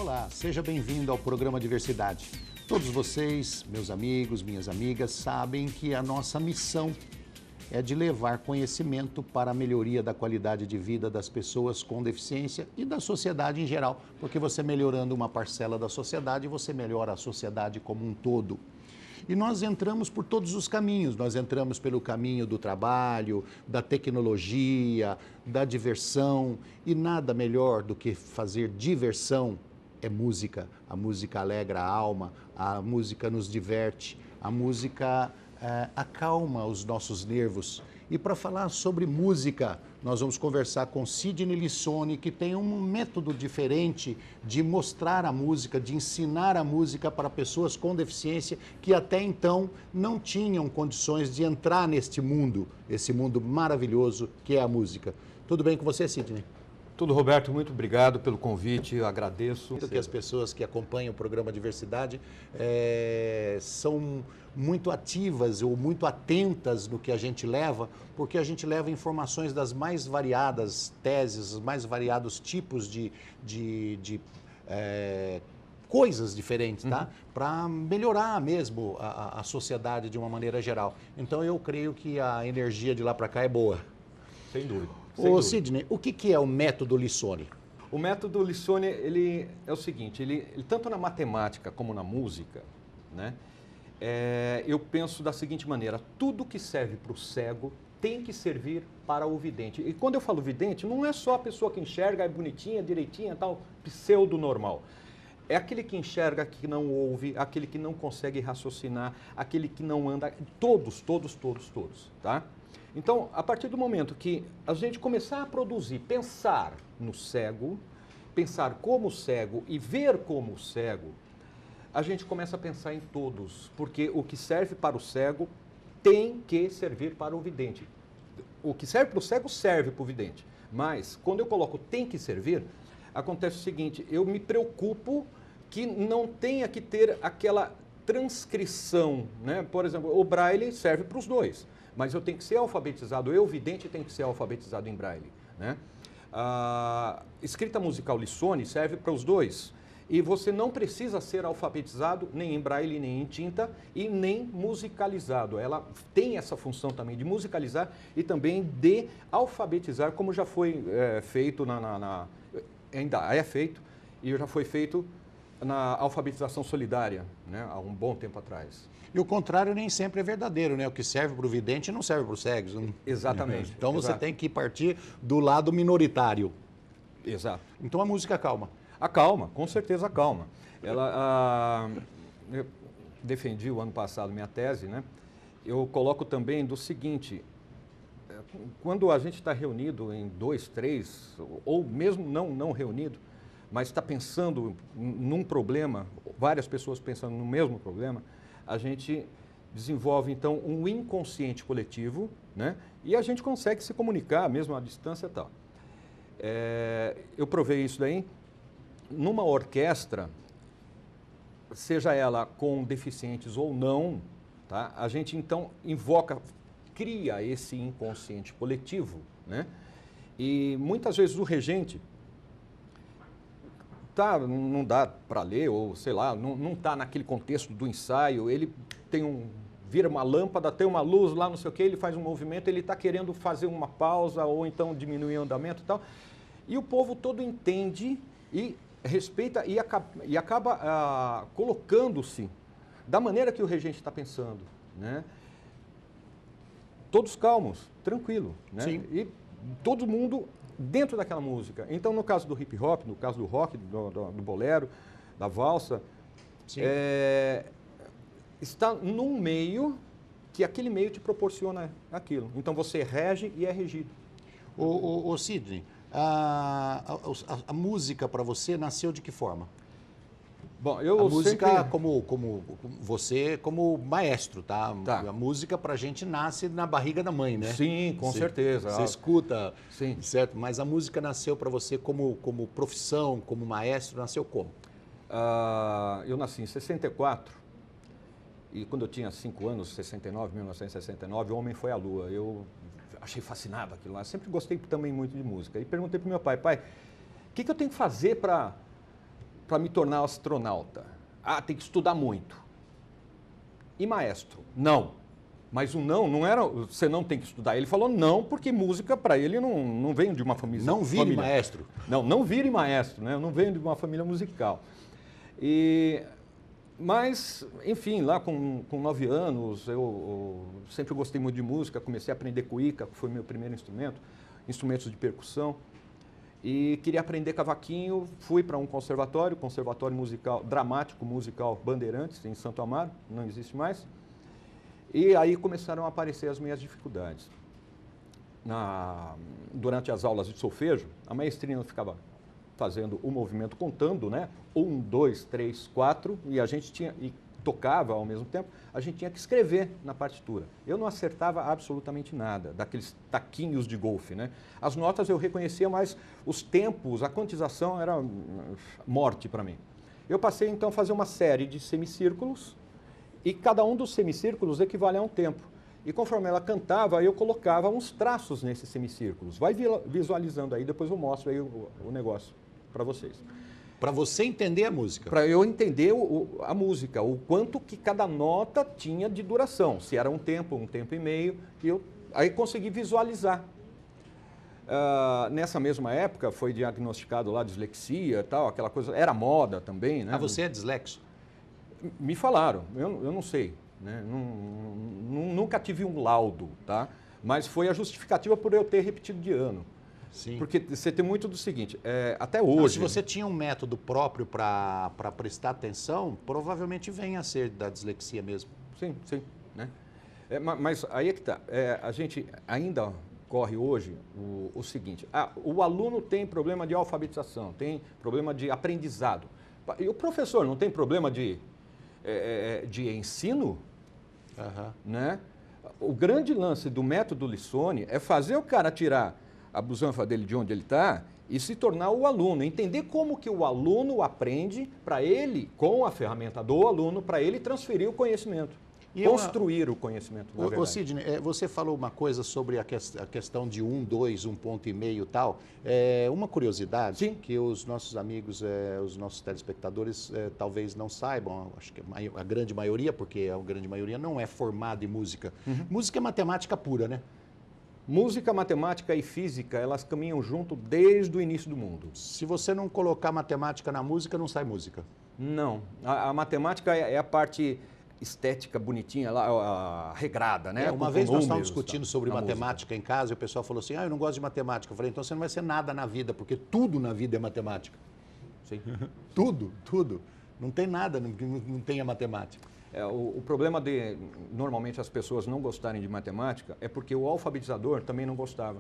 Olá, seja bem-vindo ao programa Diversidade. Todos vocês, meus amigos, minhas amigas, sabem que a nossa missão é de levar conhecimento para a melhoria da qualidade de vida das pessoas com deficiência e da sociedade em geral, porque você melhorando uma parcela da sociedade, você melhora a sociedade como um todo. E nós entramos por todos os caminhos, nós entramos pelo caminho do trabalho, da tecnologia, da diversão, e nada melhor do que fazer diversão é música. A música alegra a alma, a música nos diverte, a música acalma os nossos nervos. E para falar sobre música, nós vamos conversar com Sidney Lissone, que tem um método diferente de mostrar a música, de ensinar a música para pessoas com deficiência que até então não tinham condições de entrar neste mundo, esse mundo maravilhoso que é a música. Tudo bem com você, Sidney? Tudo, Roberto, muito obrigado pelo convite, eu agradeço. Que as pessoas que acompanham o programa Diversidade são muito ativas ou muito atentas no que a gente leva, porque a gente leva informações das mais variadas teses, os mais variados tipos de coisas diferentes, tá? Para melhorar mesmo a sociedade de uma maneira geral. Então eu creio que a energia de lá para cá é boa. Sem dúvida. Ô Sidney, o que é o método Lissone? O método Lissone, ele é o seguinte, ele tanto na matemática como na música, né, eu penso da seguinte maneira: tudo que serve para o cego tem que servir para o vidente. E quando eu falo vidente, não é só a pessoa que enxerga, é bonitinha, direitinha, tal, pseudo-normal. É aquele que enxerga, que não ouve, aquele que não consegue raciocinar, aquele que não anda, todos, tá? Então, a partir do momento que a gente começar a produzir, pensar no cego, pensar como cego e ver como cego, a gente começa a pensar em todos, porque o que serve para o cego tem que servir para o vidente. O que serve para o cego serve para o vidente, mas quando eu coloco tem que servir, acontece o seguinte: eu me preocupo que não tenha que ter aquela transcrição, né? Por exemplo, o Braille serve para os dois. Mas eu tenho que ser alfabetizado, eu, vidente, tenho que ser alfabetizado em Braille, né? A escrita musical Lissone serve para os dois. E você não precisa ser alfabetizado nem em Braille, nem em tinta e nem musicalizado. Ela tem essa função também de musicalizar e também de alfabetizar, como já foi feito ainda é feito e já foi feito na alfabetização solidária, né, há um bom tempo atrás. E o contrário nem sempre é verdadeiro, né? O que serve para o vidente não serve para os cegos. Né? Exatamente. Então você tem que partir do lado minoritário. Exato. Então a música acalma. Acalma, com certeza acalma. Eu defendi o ano passado minha tese, né? Eu coloco também do seguinte: quando a gente está reunido em 2, 3, ou mesmo não reunido, mas está pensando num problema, várias pessoas pensando no mesmo problema, a gente desenvolve, então, um inconsciente coletivo, né? E a gente consegue se comunicar, mesmo à distância e tal. Eu provei isso daí numa orquestra, seja ela com deficientes ou não, tá? A gente, então, cria esse inconsciente coletivo, né? E muitas vezes o regente não dá para ler, ou sei lá, não está naquele contexto do ensaio, ele vira uma lâmpada, tem uma luz lá, não sei o que, ele faz um movimento, ele está querendo fazer uma pausa, ou então diminuir o andamento e tal, e o povo todo entende e respeita e acaba colocando-se da maneira que o regente está pensando, né? Todos calmos, tranquilo, né? Sim. E todo mundo dentro daquela música. Então, no caso do hip hop, no caso do rock, do bolero, da valsa, está num meio que aquele meio te proporciona aquilo. Então, você rege e é regido. Ô Sidney, a música para você nasceu de que forma? Bom, a música como você como maestro, tá? A música pra gente nasce na barriga da mãe, né? Sim, com certeza. Você escuta, sim, certo? Mas a música nasceu para você como profissão, como maestro, nasceu como? Eu nasci em 64 e quando eu tinha 5 anos, 1969, O Homem Foi à Lua. Eu achei fascinado aquilo lá. Sempre gostei também muito de música. E perguntei para o meu pai, o que eu tenho que fazer para para me tornar astronauta? Ah, tem que estudar muito. E maestro? Não. Mas o não era, você não tem que estudar. Ele falou não, porque música para ele não vem de uma família. Não vire maestro. Não vire maestro, né? Eu não venho de uma família musical. Mas, enfim, lá com 9 anos, eu sempre gostei muito de música, comecei a aprender cuíca, que foi meu primeiro instrumento, instrumentos de percussão, e queria aprender cavaquinho, fui para um conservatório musical, dramático musical Bandeirantes, em Santo Amaro, não existe mais, e aí começaram a aparecer as minhas dificuldades. Durante as aulas de solfejo, a maestrina ficava fazendo o movimento contando, né? 1, 2, 3, 4, e a gente tocava ao mesmo tempo, a gente tinha que escrever na partitura. Eu não acertava absolutamente nada, daqueles taquinhos de golfe, né? As notas eu reconhecia, mas os tempos, a quantização era morte para mim. Eu passei então a fazer uma série de semicírculos, e cada um dos semicírculos equivale a um tempo. E conforme ela cantava, eu colocava uns traços nesses semicírculos. Vai visualizando aí, depois eu mostro aí o negócio para vocês. Para você entender a música. Para eu entender a música, o quanto que cada nota tinha de duração. Se era um tempo e meio, aí consegui visualizar. Nessa mesma época foi diagnosticado lá dislexia e tal, aquela coisa, era moda também, né? Ah, você é dislexo? Me falaram, eu não sei, né? Nunca tive um laudo, tá? Mas foi a justificativa por eu ter repetido de ano. Sim. Porque você tem muito do seguinte, até hoje... Não, se você tinha um método próprio para prestar atenção, provavelmente venha a ser da dislexia mesmo. Sim, sim. Né? Mas aí é que está. A gente ainda corre hoje o seguinte, o aluno tem problema de alfabetização, tem problema de aprendizado. E o professor não tem problema de ensino? Uhum. Né? O grande lance do método Lissone é fazer o cara tirar a busanfa dele de onde ele está e se tornar o aluno, entender como que o aluno aprende para ele, com a ferramenta do aluno, para ele transferir o conhecimento, construir o conhecimento. Ô Sidney, você falou uma coisa sobre a questão de 1, 2, 1,5 ponto e tal. Uma curiosidade. Sim. Que os nossos amigos, os nossos telespectadores talvez não saibam, acho que a grande maioria, porque a grande maioria não é formada em música. Uhum. Música é matemática pura, né? Música, matemática e física, elas caminham junto desde o início do mundo. Se você não colocar matemática na música, não sai música. Não. A matemática é a parte estética bonitinha, a regrada, né? Uma vez nós estávamos discutindo sobre matemática em casa e o pessoal falou assim, eu não gosto de matemática. Eu falei, então você não vai ser nada na vida, porque tudo na vida é matemática. Sim. Tudo. Não tem nada, não tem a matemática. O problema de, normalmente, as pessoas não gostarem de matemática é porque o alfabetizador também não gostava.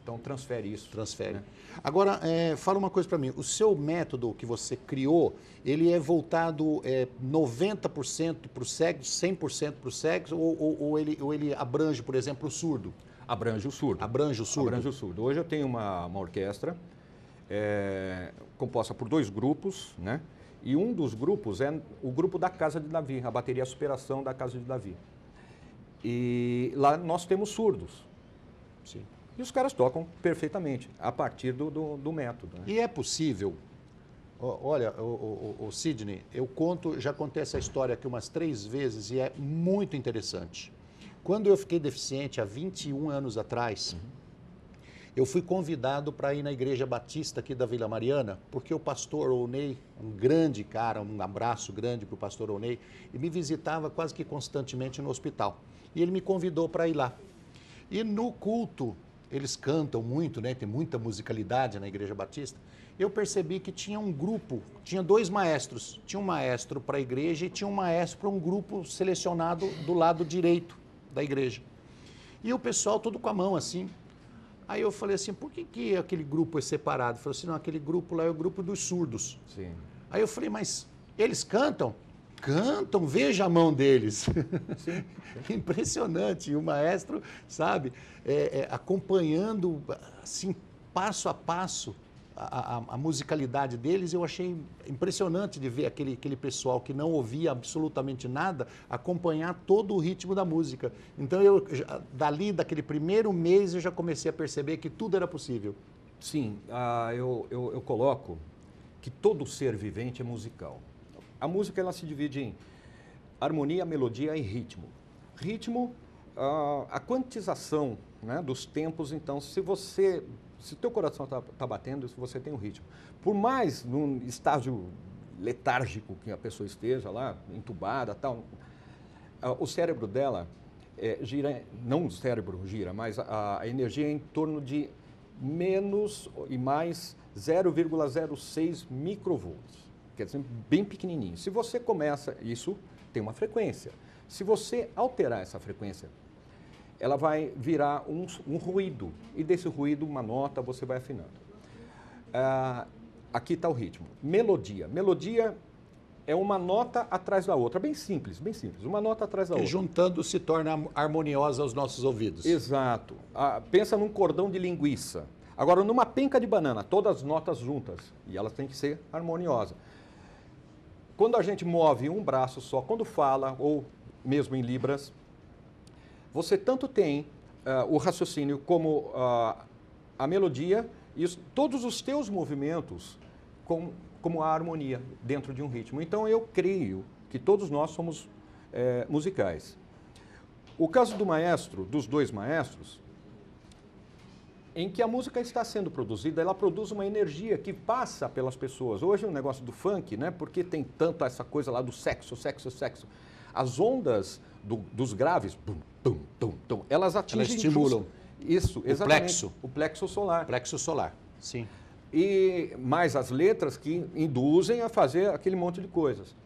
Então, transfere isso. Transfere. Né? Agora, fala uma coisa para mim. O seu método que você criou, ele é voltado 90% para os cegos, 100% para os cegos, ou ele abrange, por exemplo, o surdo? Abrange o surdo. Abrange o surdo. Abrange o surdo. Hoje eu tenho uma orquestra composta por 2 grupos, né? E um dos grupos é o grupo da Casa de Davi, a bateria Superação da Casa de Davi. E lá nós temos surdos. Sim. E os caras tocam perfeitamente, a partir do método. Né? E é possível... Olha, o Sidney, já contei essa história aqui umas 3 vezes e é muito interessante. Quando eu fiquei deficiente há 21 anos atrás... Eu fui convidado para ir na Igreja Batista aqui da Vila Mariana, porque o pastor Onei, um grande cara, um abraço grande para o pastor Onei, e me visitava quase que constantemente no hospital. E ele me convidou para ir lá. E no culto, eles cantam muito, né? Tem muita musicalidade na Igreja Batista. Eu percebi que tinha um grupo, tinha 2 maestros. Tinha um maestro para a igreja e tinha um maestro para um grupo selecionado do lado direito da igreja. E o pessoal todo com a mão assim. Aí eu falei assim, por que aquele grupo é separado? Ele falou assim, não, aquele grupo lá é o grupo dos surdos. Sim. Aí eu falei, mas eles cantam? Cantam, veja a mão deles. Sim. Impressionante. E o maestro, sabe, acompanhando, assim, passo a passo, a musicalidade deles, eu achei impressionante de ver aquele pessoal que não ouvia absolutamente nada acompanhar todo o ritmo da música. Então, daquele primeiro mês, eu já comecei a perceber que tudo era possível. Sim, eu coloco que todo ser vivente é musical. A música ela se divide em harmonia, melodia e ritmo. Ritmo, a quantização, né, dos tempos. Então, se o teu coração tá batendo, você tem um ritmo. Por mais num estágio letárgico que a pessoa esteja lá, entubada, tal, o cérebro dela gira, não o cérebro gira, mas a energia é em torno de menos e mais 0,06 microvolts. Quer dizer, bem pequenininho. Se você começa, isso tem uma frequência. Se você alterar essa frequência, ela vai virar um ruído. E desse ruído, uma nota, você vai afinando. Aqui está o ritmo. Melodia. Melodia é uma nota atrás da outra. Bem simples, bem simples. Uma nota atrás da outra. E juntando se torna harmoniosa aos nossos ouvidos. Exato. Pensa num cordão de linguiça. Agora, numa penca de banana, todas as notas juntas. E elas têm que ser harmoniosas. Quando a gente move um braço só, quando fala, ou mesmo em libras, você tanto tem o raciocínio como a melodia e todos os teus movimentos como a harmonia dentro de um ritmo. Então, eu creio que todos nós somos musicais. O caso do maestro, dos dois maestros, em que a música está sendo produzida, ela produz uma energia que passa pelas pessoas. Hoje o negócio do funk, né? Porque tem tanto essa coisa lá do sexo, sexo, sexo. As ondas dos graves, tum, tum, tum, tum, elas atingem... Elas estimulam. Isso, exatamente. O plexo solar. Plexo solar, sim. E mais as letras que induzem a fazer aquele monte de coisas.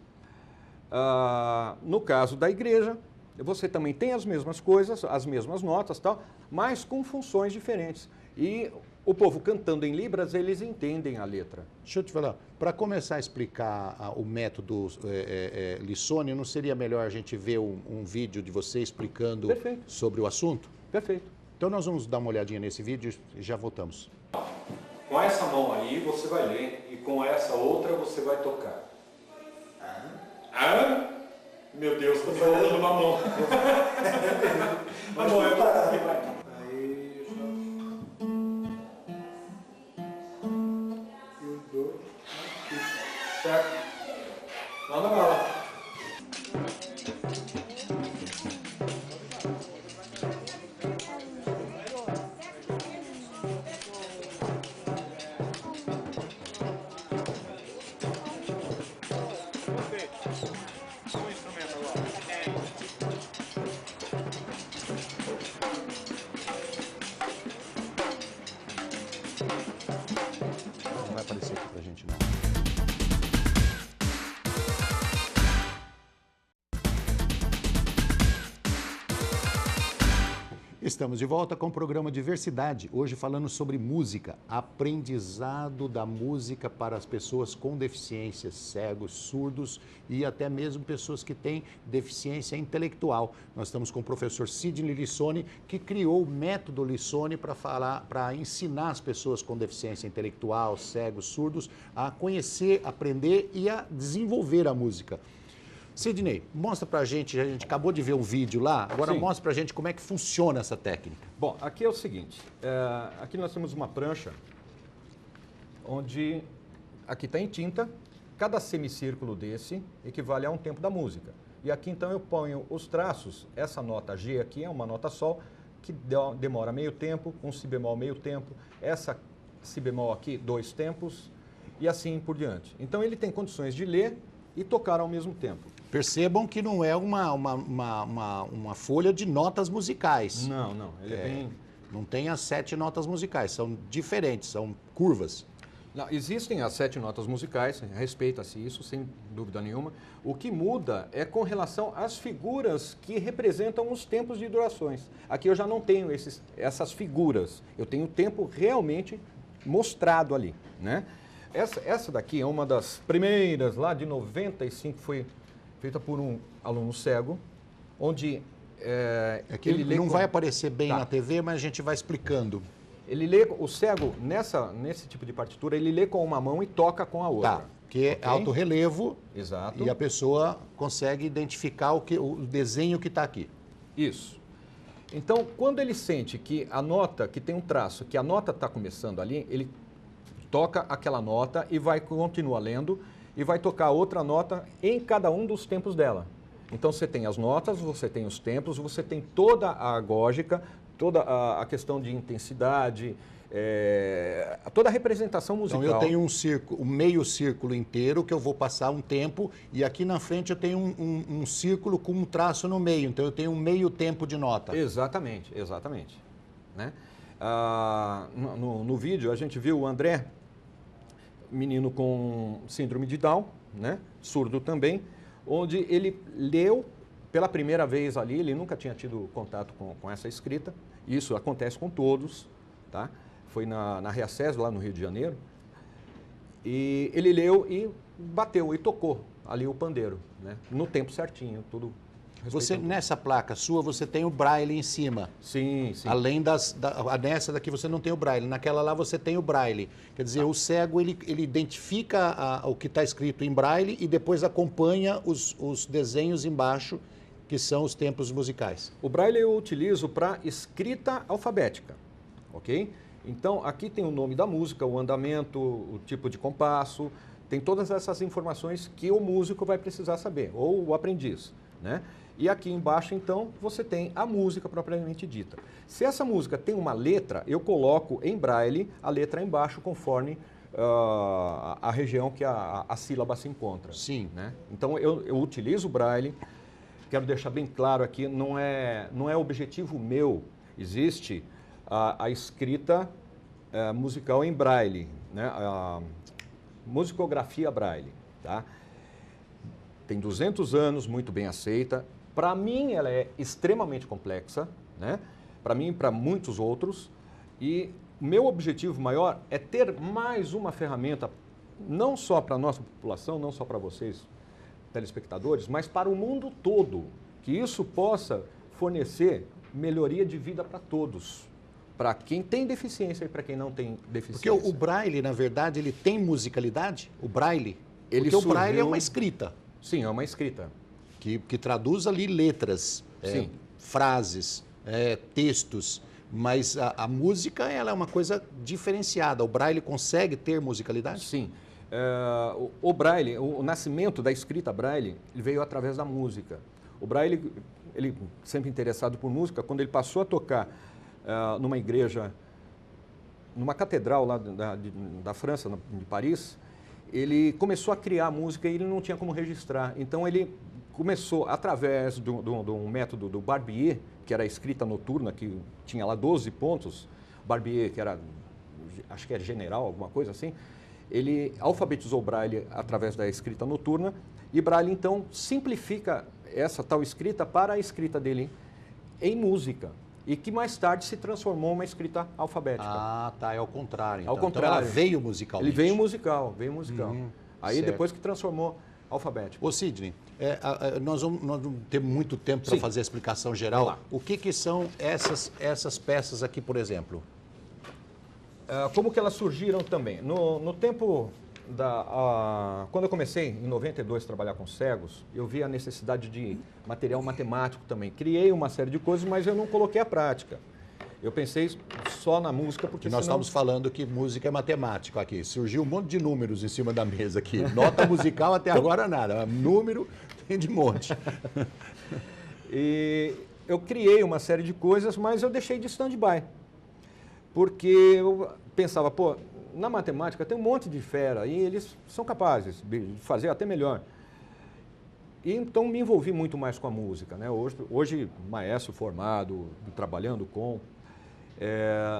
No caso da igreja, você também tem as mesmas coisas, as mesmas notas, tal, mas com funções diferentes. E o povo cantando em libras, eles entendem a letra. Deixa eu te falar, para começar a explicar o método Lissone, não seria melhor a gente ver um vídeo de você explicando Perfeito. sobre o assunto? Perfeito. Então nós vamos dar uma olhadinha nesse vídeo e já voltamos. Com essa mão aí você vai ler e com essa outra você vai tocar. Meu Deus, estou falando uma mão. Uma mão é para certo? Manda bala. Não vai aparecer aqui pra gente não. Estamos de volta com o programa Diversidade, hoje falando sobre música, aprendizado da música para as pessoas com deficiências, cegos, surdos e até mesmo pessoas que têm deficiência intelectual. Nós estamos com o professor Sidney Lissone, que criou o método Lissone para ensinar as pessoas com deficiência intelectual, cegos, surdos, a conhecer, aprender e a desenvolver a música. Sidney, mostra pra gente, a gente acabou de ver um vídeo lá, agora Sim. mostra pra gente como é que funciona essa técnica. Bom, aqui é o seguinte, aqui nós temos uma prancha, onde aqui está em tinta, cada semicírculo desse equivale a um tempo da música. E aqui então eu ponho os traços, essa nota G aqui é uma nota Sol, que demora meio tempo, um Si bemol meio tempo, essa Si bemol aqui 2 tempos, e assim por diante. Então ele tem condições de ler e tocar ao mesmo tempo. Percebam que não é uma folha de notas musicais. Não, não. Ele é bem... Não tem as 7 notas musicais, são diferentes, são curvas. Não, existem as 7 notas musicais, respeita-se isso, sem dúvida nenhuma. O que muda é com relação às figuras que representam os tempos de durações. Aqui eu já não tenho essas figuras, eu tenho o tempo realmente mostrado ali, né? Essa daqui é uma das primeiras, lá de 95, foi feita por um aluno cego, onde que ele não vai aparecer bem na TV, mas a gente vai explicando. Ele lê, o cego, nesse tipo de partitura, ele lê com uma mão e toca com a outra. Tá, que é alto relevo. Exato. E a pessoa consegue identificar o desenho que está aqui. Isso. Então, quando ele sente que a nota, que tem um traço, que a nota está começando ali, ele toca aquela nota e vai continuar lendo e vai tocar outra nota em cada um dos tempos dela. Então você tem as notas, você tem os tempos, você tem toda a agógica, toda a questão de intensidade, toda a representação musical. Então eu tenho um meio círculo inteiro que eu vou passar um tempo e aqui na frente eu tenho um círculo com um traço no meio, então eu tenho um meio tempo de nota. Exatamente, exatamente. Né? No vídeo a gente viu o André, menino com síndrome de Down, né? Surdo também, onde ele leu pela primeira vez ali, ele nunca tinha tido contato com essa escrita, isso acontece com todos, tá? Foi na Reaces, lá no Rio de Janeiro, e ele leu e bateu e tocou ali o pandeiro, né? No tempo certinho, tudo. Você, nessa placa sua, você tem o braille em cima. Sim, sim. Além nessa daqui você não tem o braille. Naquela lá você tem o braille. Quer dizer, o cego, ele identifica o que está escrito em braille e depois acompanha os desenhos embaixo, que são os tempos musicais. O braille eu utilizo para escrita alfabética, ok? Então, aqui tem o nome da música, o andamento, o tipo de compasso, tem todas essas informações que o músico vai precisar saber, ou o aprendiz, né? E aqui embaixo, então, você tem a música propriamente dita. Se essa música tem uma letra, eu coloco em braille a letra embaixo, conforme a região que a sílaba se encontra. Sim. Né? Então, eu utilizo o braille. Quero deixar bem claro aqui, não é objetivo meu. Existe a escrita musical em braille, né? A musicografia braille. Tá? Tem 200 anos, muito bem aceita. Para mim, ela é extremamente complexa, né? Para mim e para muitos outros. E o meu objetivo maior é ter mais uma ferramenta, não só para a nossa população, não só para vocês, telespectadores, mas para o mundo todo. Que isso possa fornecer melhoria de vida para todos. Para quem tem deficiência e para quem não tem deficiência. Porque o braille, na verdade, ele tem musicalidade? O braille? Porque o braille é uma escrita. Sim, é uma escrita. Que traduz ali letras, frases, textos, mas a música ela é uma coisa diferenciada. O braille consegue ter musicalidade? Sim. O braille, o nascimento da escrita braille, ele veio através da música. O braille, ele sempre interessado por música, quando ele passou a tocar numa igreja, numa catedral lá da França, de Paris, ele começou a criar música e ele não tinha como registrar. Então ele começou, através de um método do Barbier, que era a escrita noturna, que tinha lá 12 pontos, Barbier, que era, acho que era general, alguma coisa assim, ele alfabetizou Braille através da escrita noturna, e Braille, então, simplifica essa tal escrita para a escrita dele em música, e que mais tarde se transformou em uma escrita alfabética. Ah, tá, é ao contrário. Então. Ao contrário. Então ela veio musicalmente. Ele veio musical. Aí certo. depois que transformou alfabético. Ô Sidney, nós vamos ter muito tempo para fazer a explicação geral. O que são essas peças aqui, por exemplo? Como que elas surgiram também? No tempo quando eu comecei, em 92, a trabalhar com cegos, eu vi a necessidade de material matemático também. Criei uma série de coisas, mas eu não coloquei à prática. Eu pensei só na música porque nós estamos falando que música é matemático aqui. Surgiu um monte de números em cima da mesa aqui. Nota musical até agora nada. Número tem de monte. E eu criei uma série de coisas, mas eu deixei de stand-by. Porque eu pensava, pô, na matemática tem um monte de fera e eles são capazes de fazer até melhor. E então me envolvi muito mais com a música, né? Hoje maestro formado, trabalhando com...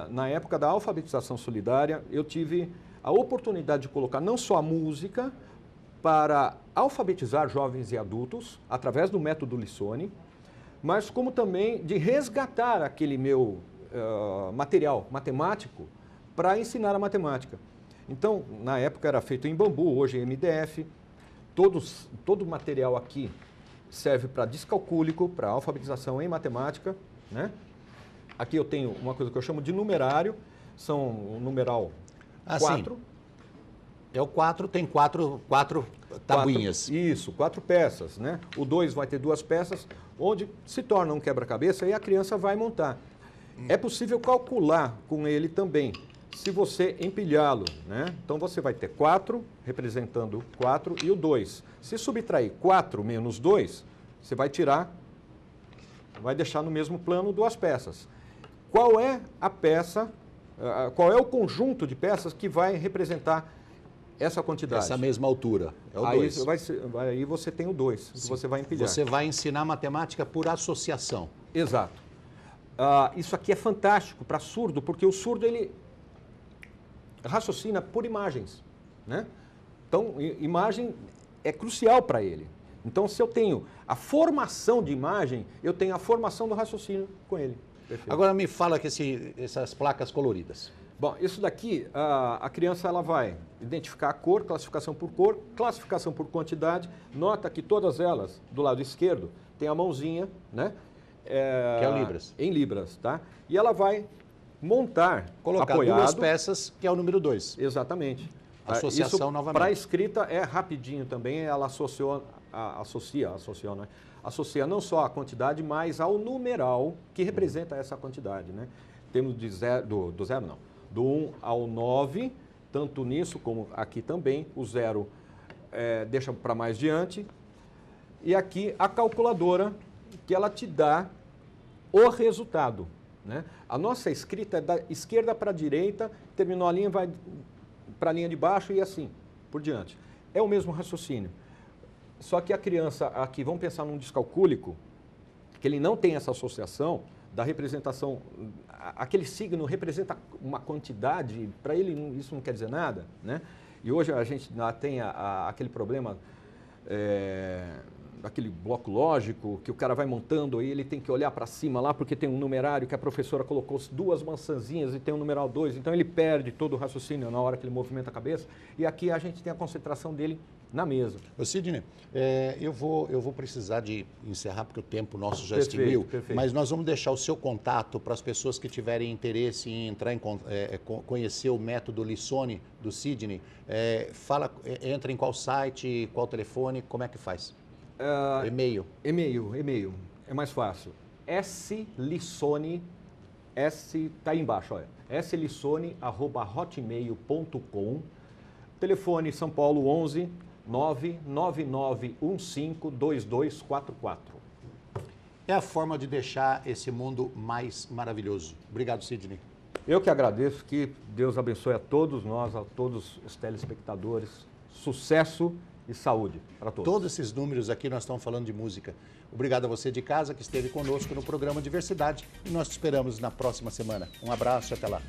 na época da alfabetização solidária, eu tive a oportunidade de colocar não só a música para alfabetizar jovens e adultos, através do método Lissone, mas como também de resgatar aquele meu material matemático para ensinar a matemática. Então, na época era feito em bambu, hoje é MDF. Todo o material aqui serve para descalcúlico, para alfabetização em matemática, né? Aqui eu tenho uma coisa que eu chamo de numerário, são o numeral 4. É o 4, tem quatro tabuinhas. Isso, 4 peças, né? O 2 vai ter 2 peças, onde se torna um quebra-cabeça e a criança vai montar. É possível calcular com ele também, se você empilhá-lo, né? Então você vai ter 4 representando 4 e o 2. Se subtrair 4 menos 2, você vai tirar, vai deixar no mesmo plano 2 peças. Qual é a peça, qual é o conjunto de peças que vai representar essa quantidade? Essa mesma altura, é o 2. Aí você tem o 2, que você vai empilhar. Você vai ensinar matemática por associação. Exato. Isso aqui é fantástico para surdo, porque o surdo ele raciocina por imagens, né? Então, imagem é crucial para ele. Então, se eu tenho a formação de imagem, eu tenho a formação do raciocínio com ele. Perfeito. Agora me fala que essas placas coloridas. Bom, isso daqui, a criança ela vai identificar a cor, classificação por quantidade. Nota que todas elas, do lado esquerdo, tem a mãozinha, né? Que é libras. Em libras, tá? E ela vai montar, colocar apoiado, 2 peças, que é o número 2. Exatamente. Associação isso, novamente. Para a escrita é rapidinho também, ela associa não só a quantidade, mas ao numeral que representa essa quantidade, né? Temos do 1 ao 9, tanto nisso como aqui também, o 0 deixa para mais diante. E aqui a calculadora, que ela te dá o resultado, né? A nossa escrita é da esquerda para a direita, terminou a linha, vai para a linha de baixo e assim por diante. É o mesmo raciocínio. Só que a criança aqui, vamos pensar num descalcúlico, que ele não tem essa associação da representação, aquele signo representa uma quantidade, para ele isso não quer dizer nada, né? E hoje a gente tem aquele problema daquele bloco lógico, que o cara vai montando e ele tem que olhar para cima lá, porque tem um numerário que a professora colocou 2 maçãzinhas e tem um numeral 2, então ele perde todo o raciocínio na hora que ele movimenta a cabeça, e aqui a gente tem a concentração dele na mesa. Ô Sidney, eu vou precisar de encerrar, porque o tempo nosso já Perfeito, extinguiu, perfeito. mas nós vamos deixar o seu contato para as pessoas que tiverem interesse em entrar conhecer o método Lissone do Sidney. Entra em qual site, qual telefone, como é que faz? E-mail. E-mail. É mais fácil. slissone, está aí embaixo, olha. slissone@hotmail.com. Telefone São Paulo 11 999152244. É a forma de deixar esse mundo mais maravilhoso. Obrigado, Sidney. Eu que agradeço, que Deus abençoe a todos nós, a todos os telespectadores. Sucesso e saúde para todos. Todos esses números aqui nós estamos falando de música. Obrigado a você de casa que esteve conosco no programa Diversidade e nós te esperamos na próxima semana. Um abraço e até lá.